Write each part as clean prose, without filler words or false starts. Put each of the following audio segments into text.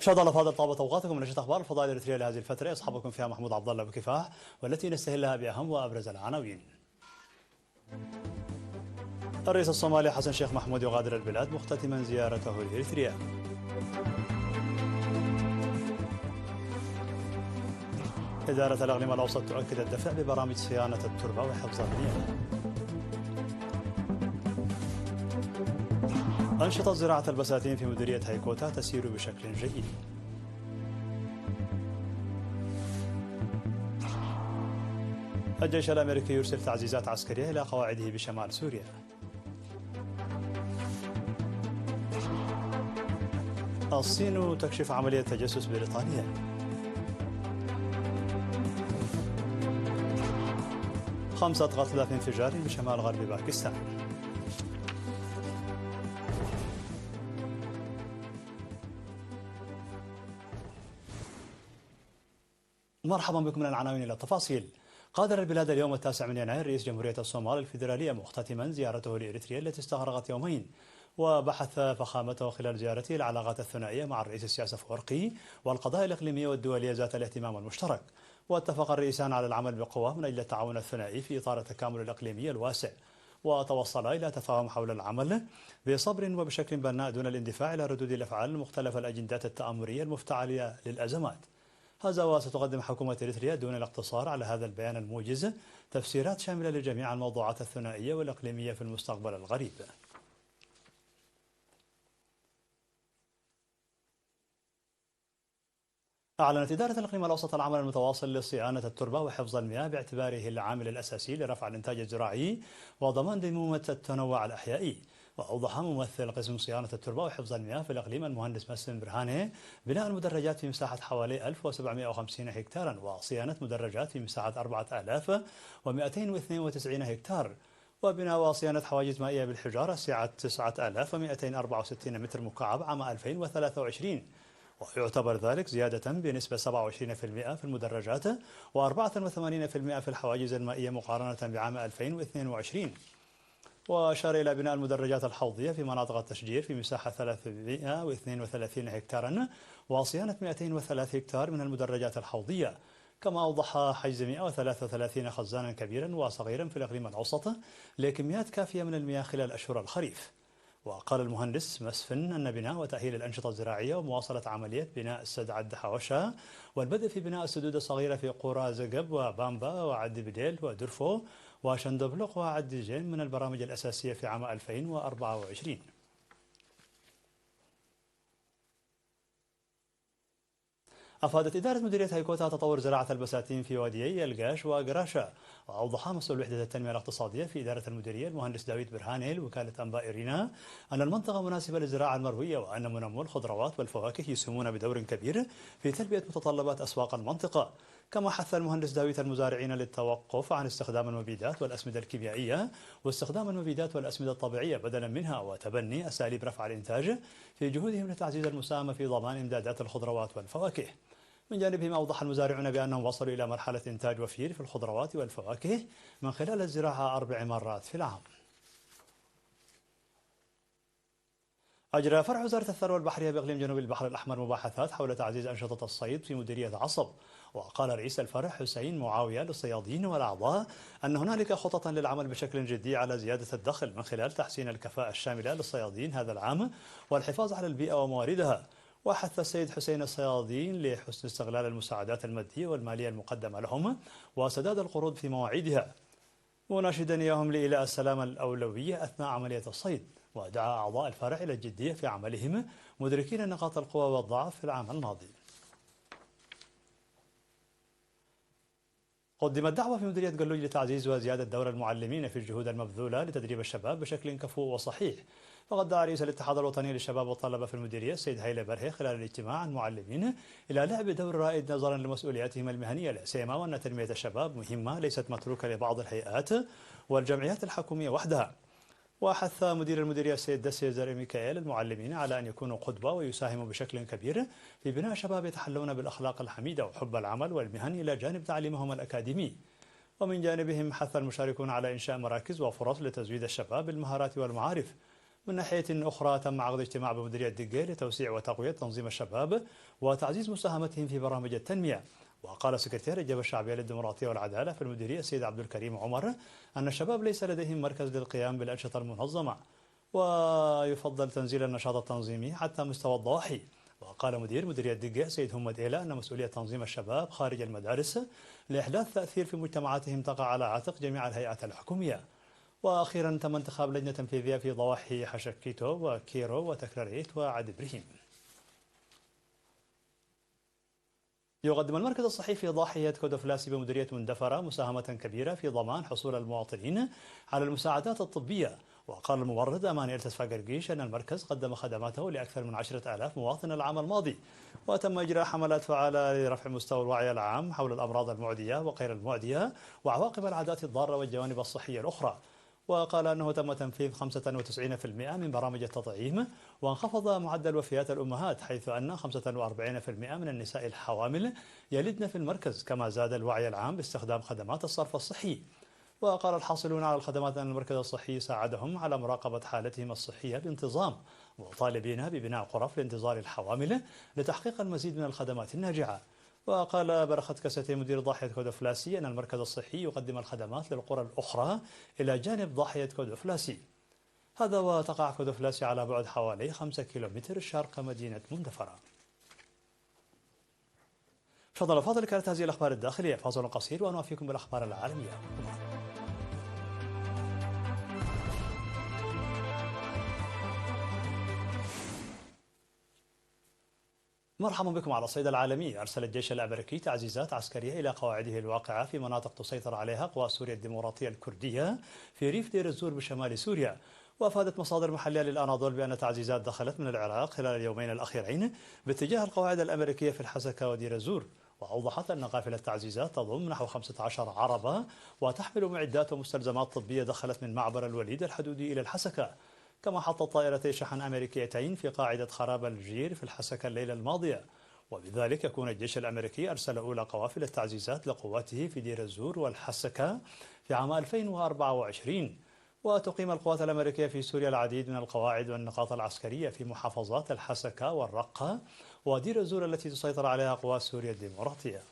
مشاهدينا الافاضل، طابت اوقاتكم من نشرة اخبار الفضاء الاريتريه لهذه الفتره، يصحبكم فيها محمود عبد الله بكفاح، والتي نستهلها باهم وابرز العناوين. الرئيس الصومالي حسن شيخ محمود يغادر البلاد مختتما زيارته لاريتريا. إدارة الإقليم الأوسط تؤكد الدفع ببرامج صيانة التربة وحفظ المياه. أنشطة زراعة البساتين في مديرية هيكوتا تسير بشكل جيد. الجيش الأمريكي يرسل تعزيزات عسكرية إلى قواعده بشمال سوريا. الصين تكشف عملية تجسس بريطانيا. خمسة قتلى في انفجار بشمال غرب باكستان. مرحبا بكم من العناوين إلى التفاصيل. غادر البلاد اليوم 9 يناير رئيس جمهورية الصومال الفيدرالية مختتما زيارته لإريتريا التي استغرقت يومين، وبحث فخامته خلال زيارته العلاقات الثنائية مع الرئيس السياسي أفورقي والقضايا الإقليمية والدولية ذات الاهتمام المشترك. واتفق الرئيسان على العمل بقوة من أجل التعاون الثنائي في إطار التكامل الإقليمي الواسع، وتوصلا إلى تفاهم حول العمل بصبر وبشكل بناء دون الاندفاع إلى ردود الأفعال مختلف الأجندات التآمرية المفتعلة للأزمات. هذا وستقدم حكومة إريتريا دون الاقتصار على هذا البيان الموجز تفسيرات شاملة لجميع الموضوعات الثنائية والإقليمية في المستقبل القريب. أعلنت إدارة الإقليم الأوسط العمل المتواصل لصيانة التربة وحفظ المياه باعتباره العامل الأساسي لرفع الإنتاج الزراعي وضمان ديمومة التنوع الأحيائي. وأوضح ممثل قسم صيانة التربة وحفظ المياه في الإقليم المهندس مسلم برهاني بناء المدرجات في مساحة حوالي 1750 هكتارا، وصيانة مدرجات في مساحة 4292 هكتار، وبناء وصيانة حواجز مائية بالحجارة سعة 9264 متر مكعب عام 2023. ويعتبر ذلك زيادة بنسبة 27% في المدرجات و84% في الحواجز المائية مقارنة بعام 2022. وأشار إلى بناء المدرجات الحوضية في مناطق التشجير في مساحة 332 هكتارا وصيانة 203 هكتار من المدرجات الحوضية. كما أوضح حجز 133 خزانا كبيرا وصغيرا في الإقليم الأوسط لكميات كافية من المياه خلال أشهر الخريف. وقال المهندس مسفن أن بناء وتأهيل الأنشطة الزراعية ومواصلة عملية بناء السد عد حوشة والبدء في بناء السدود الصغيرة في قرى زقب وبامبا وعد بديل ودرفو وشندبلق وعد جيم من البرامج الأساسية في عام 2024. أفادت إدارة مديرية هيكوتا تطور زراعة البساتين في واديي القاش وقراشة. وأوضح مسؤول وحدة التنمية الاقتصادية في إدارة المديرية المهندس داويد برهاني لوكالة أنباء إيرينا أن المنطقة مناسبة للزراعة المروية، وأن منمو الخضروات والفواكه يسهمون بدور كبير في تلبية متطلبات أسواق المنطقة. كما حث المهندس داويد المزارعين للتوقف عن استخدام المبيدات والأسمدة الكيميائية واستخدام المبيدات والأسمدة الطبيعية بدلا منها، وتبني أساليب رفع الإنتاج في جهودهم لتعزيز المساهمة في ضمان إمدادات الخضروات والفواكه. من جانبهم أوضح المزارعون بأنهم وصلوا إلى مرحلة إنتاج وفير في الخضروات والفواكه من خلال الزراعة 4 مرات في العام. أجرى فرع وزارة الثروة البحرية بإقليم جنوب البحر الأحمر مباحثات حول تعزيز أنشطة الصيد في مديرية عصب. وقال رئيس الفرع حسين معاوية للصيادين والأعضاء أن هنالك خطط للعمل بشكل جدي على زيادة الدخل من خلال تحسين الكفاءة الشاملة للصيادين هذا العام والحفاظ على البيئة ومواردها. وحث السيد حسين الصيادين لحسن استغلال المساعدات المادية والمالية المقدمة لهم وسداد القروض في مواعيدها، مناشدا إياهم لإيلاء السلامة الأولوية أثناء عملية الصيد. ودعا أعضاء الفرع إلى الجدية في عملهم مدركين نقاط القوة والضعف في العام الماضي. قدمت دعوة في مديرية قلوج لتعزيز وزيادة دور المعلمين في الجهود المبذولة لتدريب الشباب بشكل كفؤ وصحيح. فقد دعا رئيس الاتحاد الوطني للشباب والطلبة في المديرية السيد هيلة برهي خلال الاجتماع المعلمين إلى لعب دور رائد نظرا لمسؤولياتهم المهنية، لا سيما وأن تنمية الشباب مهمة ليست متروكة لبعض الهيئات والجمعيات الحكومية وحدها. وحث مدير المديرية السيد دسيزر ميكائيل المعلمين على أن يكونوا قدوة ويساهموا بشكل كبير في بناء شباب يتحلون بالأخلاق الحميدة وحب العمل والمهن إلى جانب تعليمهم الأكاديمي. ومن جانبهم حث المشاركون على إنشاء مراكز وفرص لتزويد الشباب بالمهارات والمعارف، من ناحية أخرى تم عقد اجتماع بمديرية دقي لتوسيع وتقوية تنظيم الشباب وتعزيز مساهمتهم في برامج التنمية. وقال سكرتير الجبهة الشعبية للديمقراطية والعدالة في المديرية السيد عبد الكريم عمر أن الشباب ليس لديهم مركز للقيام بالأنشطة المنظمة، ويفضل تنزيل النشاط التنظيمي حتى مستوى الضواحي. وقال مدير مديرية دقي سيد همد إيلا أن مسؤولية تنظيم الشباب خارج المدارس لإحداث تأثير في مجتمعاتهم تقع على عاتق جميع الهيئات الحكومية. وأخيرا تم انتخاب لجنة تنفيذية في ضواحي حشكيتو وكيرو وتكراريت وعد إبراهيم. يقدم المركز الصحي في ضاحية كودوفلاسي بمديرية مندفرة مساهمة كبيرة في ضمان حصول المواطنين على المساعدات الطبية. وقال الممرض أماني التسفا قرقيش أن المركز قدم خدماته لأكثر من 10,000 مواطن العام الماضي، وتم إجراء حملات فعالة لرفع مستوى الوعي العام حول الأمراض المعدية وغير المعدية وعواقب العادات الضارة والجوانب الصحية الأخرى. وقال أنه تم تنفيذ 95% من برامج التطعيم، وانخفض معدل وفيات الأمهات حيث أن 45% من النساء الحوامل يلدن في المركز، كما زاد الوعي العام باستخدام خدمات الصرف الصحي. وقال الحاصلون على الخدمات أن المركز الصحي ساعدهم على مراقبة حالتهم الصحية بانتظام، وطالبين ببناء غرف لانتظار الحوامل لتحقيق المزيد من الخدمات الناجعة. وقال برخت كستي مدير ضاحية كودوفلاسي أن المركز الصحي يقدم الخدمات للقرى الأخرى إلى جانب ضاحية كودوفلاسي. هذا وتقع كودوفلاسي على بعد حوالي 5 كيلومتر شرق مدينة مندفرة. تفضل فاضل، كانت هذه الأخبار الداخلية. فاصل قصير ونوافيكم بالأخبار العالمية. مرحبا بكم على الصيد العالمي. أرسل الجيش الأمريكي تعزيزات عسكرية إلى قواعده الواقعة في مناطق تسيطر عليها قوى سوريا الديمقراطية الكردية في ريف دير الزور بشمال سوريا. وأفادت مصادر محلية للأناضول بأن تعزيزات دخلت من العراق خلال اليومين الأخيرين باتجاه القواعد الأمريكية في الحسكة ودير الزور. وأوضحت أن قافلة التعزيزات تضم نحو 15 عربة وتحمل معدات ومستلزمات طبية دخلت من معبر الوليد الحدودي إلى الحسكة. كما حطت طائرتي شحن أمريكيتين في قاعدة خراب الجير في الحسكة الليلة الماضية. وبذلك يكون الجيش الأمريكي أرسل أولى قوافل التعزيزات لقواته في دير الزور والحسكة في عام 2024. وتقيم القوات الأمريكية في سوريا العديد من القواعد والنقاط العسكرية في محافظات الحسكة والرقة ودير الزور التي تسيطر عليها قوات سوريا الديمقراطية.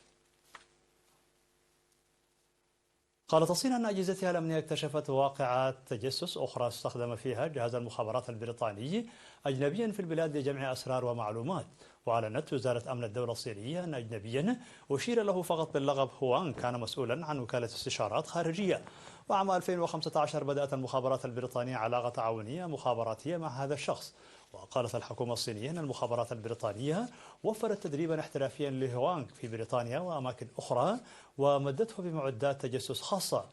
قالت الصين أن أجهزتها الأمنية اكتشفت واقعات تجسس أخرى استخدم فيها جهاز المخابرات البريطاني أجنبيا في البلاد لجمع أسرار ومعلومات. وأعلنت وزارة أمن الدولة الصينية أن أجنبيا أشير له فقط باللقب هوان كان مسؤولا عن وكالة استشارات خارجية. وعام 2015 بدأت المخابرات البريطانية علاقة تعاونية مخابراتية مع هذا الشخص. وقالت الحكومة الصينية أن المخابرات البريطانية وفرت تدريبا احترافيا لهوانغ في بريطانيا وأماكن أخرى ومدته بمعدات تجسس خاصة.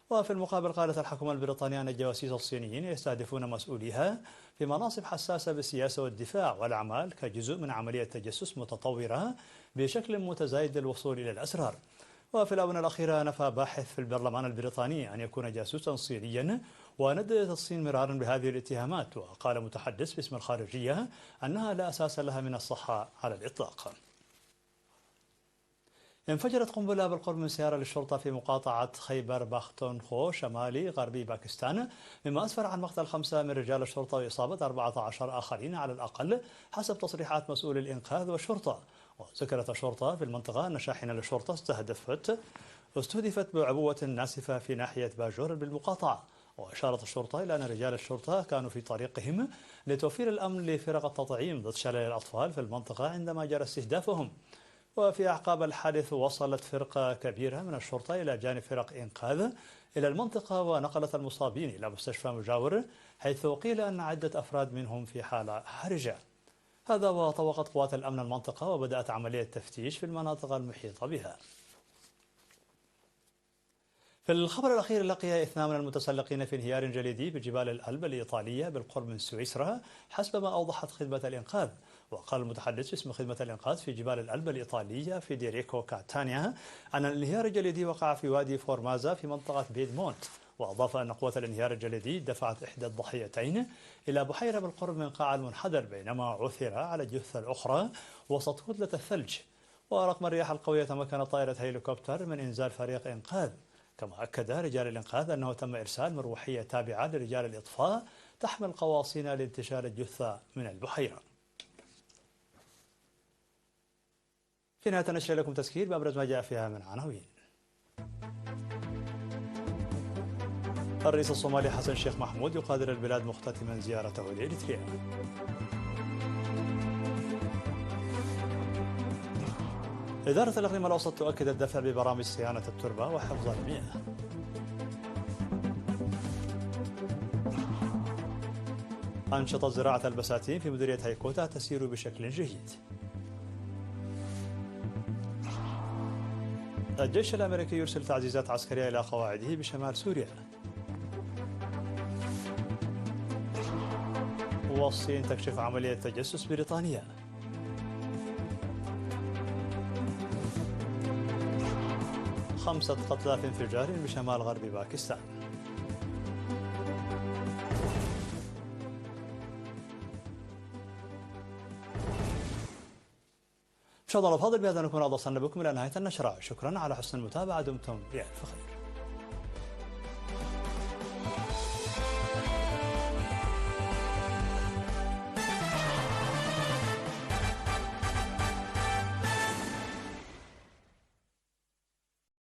وفي المقابل قالت الحكومة البريطانية أن الجواسيس الصينيين يستهدفون مسؤوليها في مناصب حساسة بالسياسة والدفاع والأعمال كجزء من عملية تجسس متطورة بشكل متزايد للوصول إلى الأسرار. وفي الآونة الأخيرة نفى باحث في البرلمان البريطاني أن يكون جاسوسا صينيا، ونددت الصين مرارا بهذه الاتهامات. وقال متحدث باسم الخارجية أنها لا أساس لها من الصحة على الإطلاق. انفجرت قنبلة بالقرب من سيارة للشرطة في مقاطعة خيبر بختونخوا شمالي غربي باكستان، مما أسفر عن مقتل 5 من رجال الشرطة وإصابة 14 آخرين على الأقل حسب تصريحات مسؤول الإنقاذ والشرطة. وذكرت الشرطة في المنطقة أن شاحنة للشرطة استهدفت بعبوة ناسفة في ناحية باجور بالمقاطعة. وأشارت الشرطة إلى أن رجال الشرطة كانوا في طريقهم لتوفير الأمن لفرق التطعيم ضد شلل الأطفال في المنطقة عندما جرى استهدافهم. وفي أعقاب الحادث وصلت فرقة كبيرة من الشرطة إلى جانب فرق إنقاذ إلى المنطقة ونقلت المصابين إلى مستشفى مجاور، حيث قيل أن عدة أفراد منهم في حالة حرجة. هذا وطوقت قوات الأمن المنطقة وبدأت عملية تفتيش في المناطق المحيطة بها. في الخبر الأخير، لقي 2 من المتسلقين في انهيار جليدي بجبال الألب الإيطالية بالقرب من سويسرا حسب ما أوضحت خدمة الإنقاذ. وقال المتحدث باسم خدمة الإنقاذ في جبال الألب الإيطالية فيديريكو كاتانيا أن الانهيار الجليدي وقع في وادي فورمازا في منطقة بيدمونت. وأضاف أن قوة الانهيار الجليدي دفعت إحدى الضحيتين إلى بحيرة بالقرب من قاع المنحدر، بينما عثر على الجثة الأخرى وسط كتلة الثلج. ورغم الرياح القوية تمكنت طائرة هليكوبتر من إنزال فريق إنقاذ. كما أكد رجال الإنقاذ أنه تم إرسال مروحية تابعة لرجال الإطفاء تحمل قواصين لانتشال الجثة من البحيرة. في نهاية النشرة لكم تذكير بأبرز ما جاء فيها من عناوين. الرئيس الصومالي حسن الشيخ محمود يغادر البلاد مختتما زيارته لإريتريا. إدارة الإقليم الأوسط تؤكد الدفع ببرامج صيانة التربة وحفظ المياه. أنشطة زراعة البساتين في مديرية هيكوتا تسير بشكل جيد. الجيش الأمريكي يرسل تعزيزات عسكرية إلى قواعده بشمال سوريا. والصين تكشف عملية تجسس بريطانيا. خمسة قتلى في انفجار بشمال غرب باكستان. مشاهدينا الأفاضل، بهذا نكون وصلنا بكم إلى نهاية النشرة. شكرا على حسن المتابعة، دمتم بألف خير.